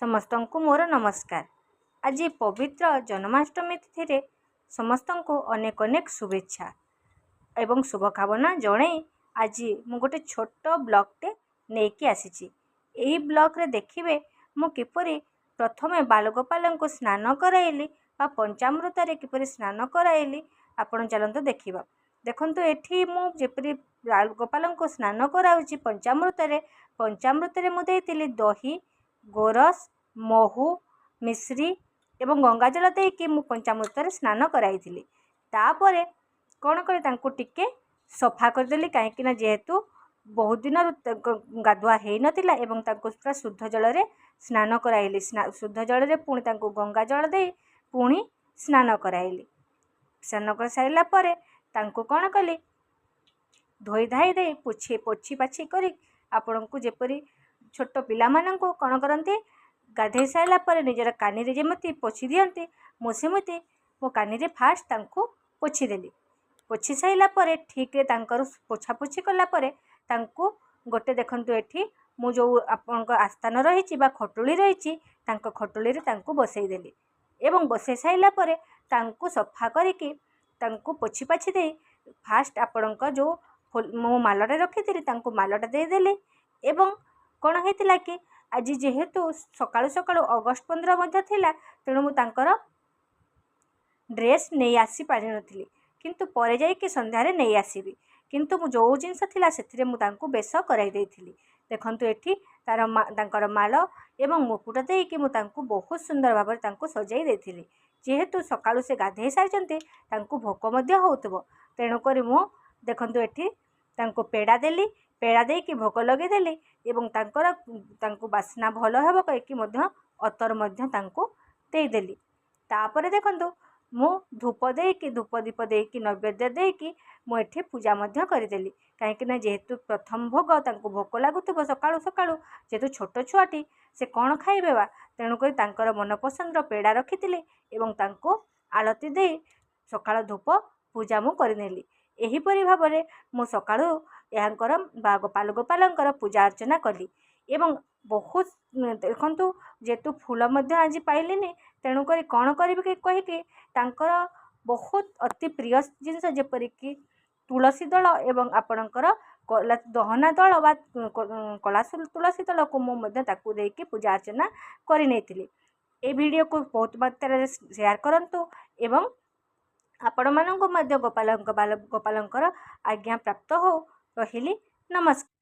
समस्तंकु मोर नमस्कार। आज पवित्र जन्माष्टमी तिथि समस्तंकु अनेक अनेक शुभेच्छा एवं शुभकामना जणे आज मु गोटे छोट ब्लॉगटे नेकी आसीची। एही ब्लॉग रे देखिबे मु किपरि प्रथमे बालगोपाल को स्नान कराइली बा पंचामृत रे किपरि स्नान कराइली आपण चलंतु देखिबा। देखंतु एठी मु जेपरि बालगोपाल को स्नान कराउची पंचामृत रे मु देइतिली दही गोरस महू मिश्री एवं गंगाजल देकी मु पंचामृत स्नान कराइथिली। तापरे कौन करे तांको टिके सफा करदेली कहीं जेहेतु बहुत दिन गाधुआ हो नथिला एवं तांको पूरा शुद्ध जल रे स्नान कराइली। शुद्ध जल रे पुणी तांको गंगा जल दे पुणी स्नान कराइली। स्नान कर साइला परे तांको कौन कली धोई धाई दे पोछी पाछी करी आपण को जेपरी छोट पिला माननको कौन करते गाधे साइला परे निजर कानी रे जेमती पोछि दियंती मो सेमती मो कानी रे फास्ट तांको पोछि देली। पोछि साइला परे ठीक रे तांकर पोछा पोछि कला परे तांको गोटे देखंतु एठी मु जो आपनक आस्थान रहिछि बा खटुली रहिछि तांको खटुली रे तांको बसई देली एवं बसई साइला परे तांको सफा करिकि तांको पोछि पाछि दे फास्ट आपनक जो मो मालटे रखिथिली तांको मालटा दे देली। एवं कौन होता कि आज जेहेतु सकाळु सकाळु अगस्ट 15 मध्य थिला तेणु मु तांकर ड्रेस नहीं आसी पारि नथिली किंतु परे जाई कि संध्यारे नहीं आसीबी किंतु मु जो जिनस थिला सेथिरे मु तांको बेस कराई देइथिली। देखंतु एठी तांकर माल एवं मुकुट देई कि मु तांको बहुत सुंदर भाबरे तांको सजाई देइथिली। जेहेतु सकाळु से गाधे सारिचंती तांको भोक मध्य होउतबो तेणु करी मु देखंतु एठी तांको पेड़ा देली पेड़ा देकी भोग लगे देली एवं तांको बास्ना भल हेब कहीकि अतर देदेली। तापर देखंतु मु धूप देकी धूप दीप देकी नैवेद्य देकी मु एठी पूजा मध्य करदेली कहीं जेहेतु प्रथम भोग तांको भोक लगुव सकाळु सकाळु जेहेतु छोट छुआटी से कौन खाइबे बा तेणुक तांकर मनपसंद पेड़ा रखिथिली एवं तांको आलती दे सकाळ धूप पूजा मु करनेली। एहीपरि भाବରେ मु सकाळु यांकर बालगोपाल पूजा अर्चना कली एवं बहुत देखंतु जेतु फूल मध्य आज पाइलिनी तेणुक कौन करी कहीकि तांकर बहुत अति प्रिय जिनस जेपरिक तुलसी दल एवं आपणकर दहना दल बा कला तुलसी दल को मुझे देकी पूजा अर्चना करनी। ए वीडियो को बहुत मात्रा शेयर करंतु एवं आपण मानक गोपाल आज्ञा प्राप्त हो। रहिली नमस्कार।